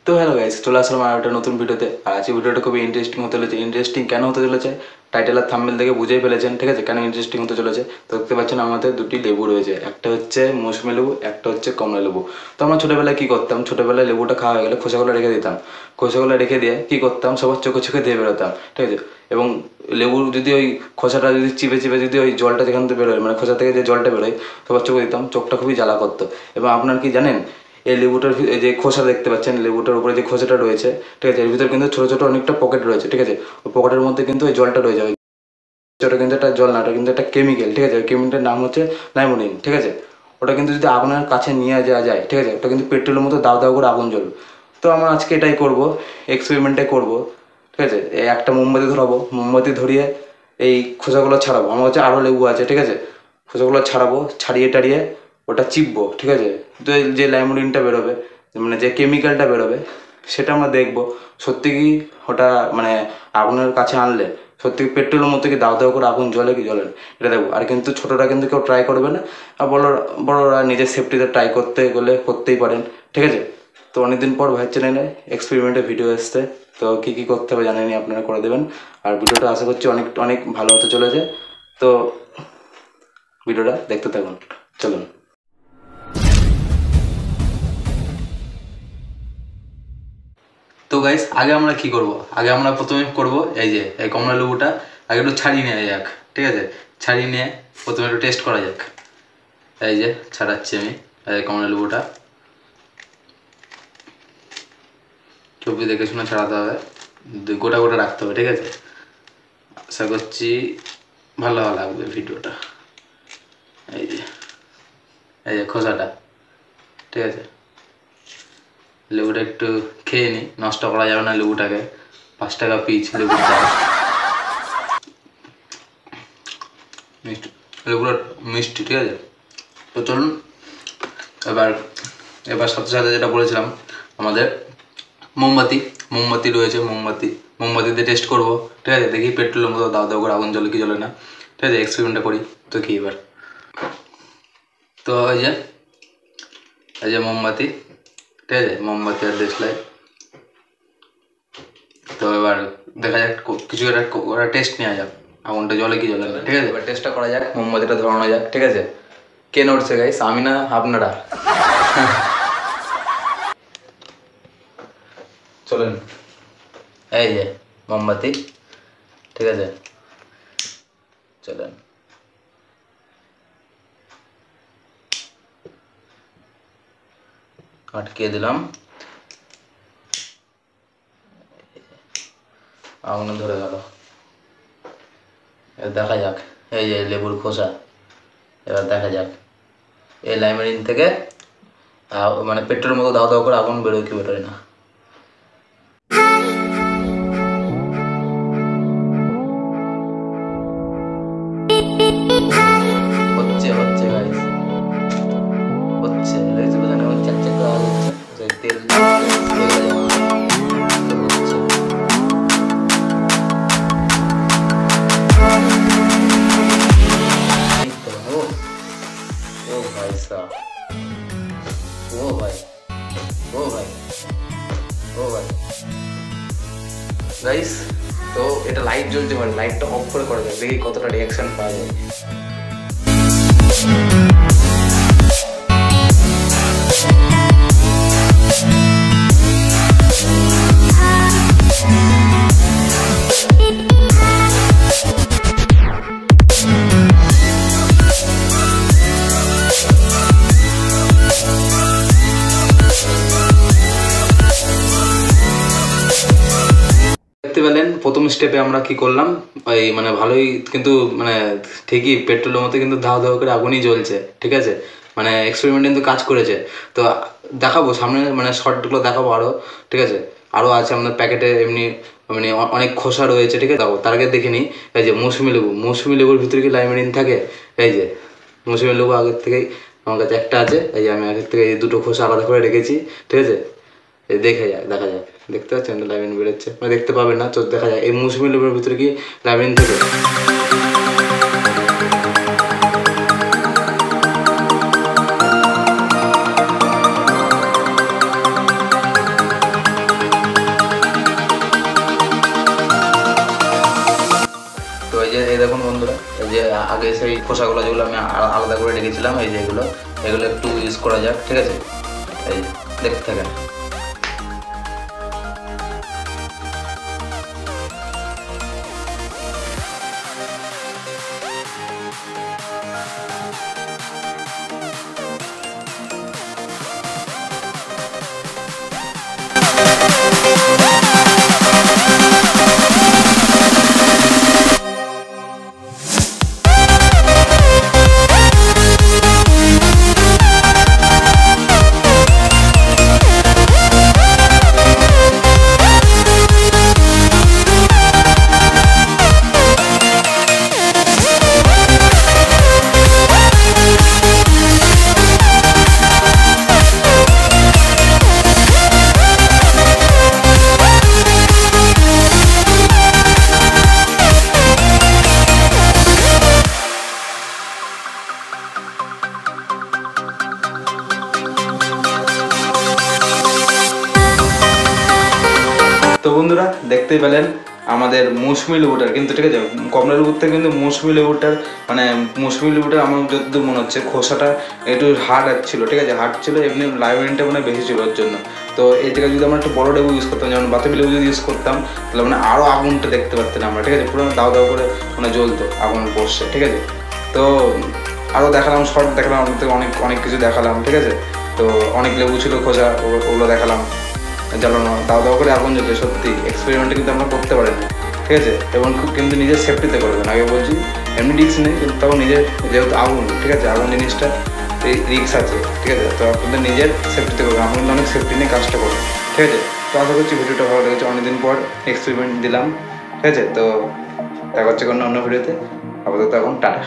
তো hello guys, চলে আসলাম আর একটা নতুন ভিডিওতে। আর আজকে ভিডিওটা খুবই ইন্টারেস্টিং হতে চলেছে। ইন্টারেস্টিং কেন হতে চলেছে টাইটেল আর থাম্বনেল দেখে বুঝেই ফেলেছেন, ঠিক আছে? কেন ইন্টারেস্টিং হতে চলেছে তো দেখতে পাচ্ছেন আমাদের দুটি লেবু রয়েছে, একটা হচ্ছে মৌসুমী লেবু, একটা হচ্ছে কমলা লেবু। তো আমরা ছোটোবেলায় কী করতাম, ছোটোবেলায় লেবুটা খাওয়া হয়ে গেলে খোসাগুলো রেখে দিতাম। খোসাগুলো রেখে দিয়ে কী করতাম, সবার চোখে চোখে দিয়ে বেরোতাম, ঠিক আছে? এবং লেবুর যদি ওই খোসাটা যদি চিপে চিপে যদি ওই জলটা যেখান থেকে বেরোয়, মানে খোসা থেকে যে জলটা বেরোয়, সবার চোখে দিতাম, চোখটা খুবই জ্বালা করতো। এবং আপনার কি জানেন, এই লেবুটার এই যে খোসা দেখতে পাচ্ছেন, লেবুটার উপরে যে খোসাটা রয়েছে, ঠিক আছে, এর ভিতরে কিন্তু ছোটো ছোটো অনেকটা পকেট রয়েছে, ঠিক আছে? ওই পকেটের মধ্যে কিন্তু ওই জলটা রয়ে যায়। ওটা কিন্তু একটা জল না, ওটা কিন্তু একটা কেমিক্যাল, ঠিক আছে? ওই কেমিক্যালটার নাম হচ্ছে লাইমোনিন, ঠিক আছে? ওটা কিন্তু যদি আগুনের কাছে নিয়ে যাওয়া যায়, ঠিক আছে, ওটা কিন্তু পেট্রোলের মতো দাও দাও করে আগুন জ্বলবে। তো আমরা আজকে এটাই করবো, এক্সপেরিমেন্টটাই করবো, ঠিক আছে? এই একটা মোমবাতি ধরাবো, মোমবাতি ধরিয়ে এই খোসাগুলো ছাড়াবো। আমার কাছে আরও লেবু আছে, ঠিক আছে? খোসাগুলো ছাড়াবো, ছাড়িয়ে টাড়িয়ে ওটা চিপবো, ঠিক আছে? তো এই যে লাইমোনিনটা বেরোবে, মানে যে কেমিক্যালটা বেরোবে, সেটা আমরা দেখবো সত্যি কি ওটা মানে আগুনের কাছে আনলে সত্যি পেট্রোলের মধ্যে কি দাও দাও করে আগুন জ্বলে কি জ্বলে না, এটা দেখবো। আর কিন্তু ছোটোরা কিন্তু কেউ ট্রাই করবে না, আর বড়রা নিজের সেফটিতে ট্রাই করতে গেলে করতেই পারেন, ঠিক আছে? তো অনেকদিন পর ভাইয়ের চ্যানেলে এক্সপেরিমেন্টের ভিডিও এসছে, তো কী কী করতে হবে জানেনি, আপনারা করে দেবেন। আর ভিডিওটা আশা করছি অনেক অনেক ভালো হতে চলেছে। তো ভিডিওটা দেখতে থাকুন, চলুন। তো গাইস, আগে আমরা কি করব, আগে আমরা প্রথমে করব এই যে এই কমলা লেবুটা আগে একটু ছাড়িয়ে নেওয়া যাক, ঠিক আছে? ছাড়িয়ে নিয়ে প্রথমে একটু টেস্ট করা যাক। এই যে ছাড়াচ্ছি আমি এই কমলা লেবুটা, ছবি দেখে শুনে ছাড়াতে হবে, গোটা গোটা রাখতে হবে, ঠিক আছে? আশা করছি ভালো লাগবে ভিডিওটা। এই যে এই যে খোসাটা, ঠিক আছে? লেবুটা একটু খেয়ে নিই, নষ্ট করা যাবে না লেবুটাকে। 5 টাকা পিস লেবুর দাম। মিষ্টি, লেবুটা মিষ্টি, ঠিক আছে? তো চলুন এবার এবার সাথে সাথে যেটা বলেছিলাম, আমাদের মোমবাতি রয়েছে, মোমবাতিতে টেস্ট করবো, ঠিক আছে? দেখি পেট্রোলের মতো দাও দাও করে আগুন জ্বলে কি জ্বলে না, ঠিক আছে? এক্সপেরিমেন্টটা করি তো কি এবার। তো এই যে মোমবাতি, ঠিক আছে? মোমবাতি আর দেশলাই। তো এবার দেখা যাক, কিছু একটা টেস্ট নেওয়া যাক, আগুনটা জ্বলে কি জ্বলে না, ঠিক আছে? এবার টেস্টটা করা যাক, মোমবাতিটা ধরানো যাক, ঠিক আছে? কে নড়ছে গাইস, আমি না আপনারা? চলেন, এই যে মোমবাতি, ঠিক আছে? চলেন, আটকে দিলাম, আগুনে ধরে গেল। এবার দেখা যাক, এই যে লেবুর খোসা, এবার দেখা যাক এই লাইমারিন থেকে মানে পেট্রোলের মতো দাও দাও করে আগুন বেরোয় কি বেরোয় না। হচ্ছে হচ্ছে গাইস, হচ্ছে, দেখছি বোঝা না, চাক চাক করে আওয়াজ হচ্ছে, তেল ও ভাই সাহ, ও ভাই, ও ভাই, ও ভাই গাইস। তো এটা লাইট জ্বলছে, মানে লাইটটা অফ করে করা যায়, দেখি কতটা রিয়াকশন পাওয়া যায়। দেখতে পেলেন প্রথম স্টেপে আমরা কি করলাম, ওই মানে ভালোই কিন্তু মানে ঠিকই পেট্রোলের মতো কিন্তু ধাও ধাও করে আগুনই জ্বলছে, ঠিক আছে? মানে এক্সপেরিমেন্ট কিন্তু কাজ করেছে। তো দেখাবো সামনে, মানে শর্টগুলো দেখাবো আরও, ঠিক আছে? আরও আছে আমাদের প্যাকেটে এমনি, মানে অনেক খোসা রয়েছে, ঠিক আছে? তার আগে দেখে নিই এই যে মৌসুমি লেবুর ভিতরে কি লাইমারিন থাকে? এই যে মৌসুমি লেবু আগের থেকেই আমার কাছে একটা আছে, এই যে আমি আগের থেকে এই দুটো খোসা আলাদা করে রেখেছি, ঠিক আছে? এই দেখা যাক, দেখতে পাচ্ছেন লাইমিন বেরোচ্ছে, মানে দেখতে পাবেন না, চোখ দেখা যায় এই মৌসুমি লেবুর ভিতরে কি লাইমিন থাকে। আগে সেই খোসাগুলো যেগুলো আমি আলাদা করে রেখেছিলাম, এই যে এগুলো একটু ইউজ করা যাক, ঠিক আছে। এই দেখতে থাকেন। তো বন্ধুরা দেখতেই পেলেন আমাদের মৌসুমি লেবুটার কিন্তু, ঠিক আছে, কমলা লেবুর থেকে কিন্তু মৌসুমি লেবুটার মানে মৌসুমি লেবুটার আমার যতদূর মনে হচ্ছে খোসাটা একটু হার্ড ছিল, ঠিক আছে, হার্ড ছিল, এমনি লাইব্রেরিটা মানে বেশি ছিল ওর জন্য। তো এই জায়গায় যদি আমরা একটু বড়ো লেবু ইউজ করতাম, যেমন বাতাবি লেবু যদি ইউজ করতাম, তাহলে মানে আরও আগুনটা দেখতে পারতেন আমরা, ঠিক আছে, পুরো দাও দাও করে মানে জ্বলতো আগুন পড়ছে, ঠিক আছে। তো আরও দেখালাম, শর্ট দেখালাম, অনেক অনেক কিছু দেখালাম, ঠিক আছে। তো অনেক লেবু ছিল খোসা, ওগুলো দেখালাম, জ্বালানো দাও দাও করে আগুন জ্বলছে। সত্যি এক্সপেরিমেন্টটা কিন্তু আমরা করতে পারি না, ঠিক আছে, এবং খুব কিন্তু নিজের সেফটিতে করবেন। আগে বলছি এমনি রিস্ক নেই, কিন্তু তাও নিজের, যেহেতু আগুন, ঠিক আছে, আগুন জিনিসটা রিস্ক আছে, ঠিক আছে। তো আপনাদের নিজের সেফটিতে করবেন, আপনাদের অনেক সেফটি নিয়ে কাজটা করবেন, ঠিক আছে। তো আশা করছি ভিডিওটা ভালো লেগেছে, অনেকদিন পর এক্সপেরিমেন্ট দিলাম, ঠিক আছে। তো দেখা হচ্ছে কোনো অন্য ভিডিওতে, আপাতত এখন টাটা।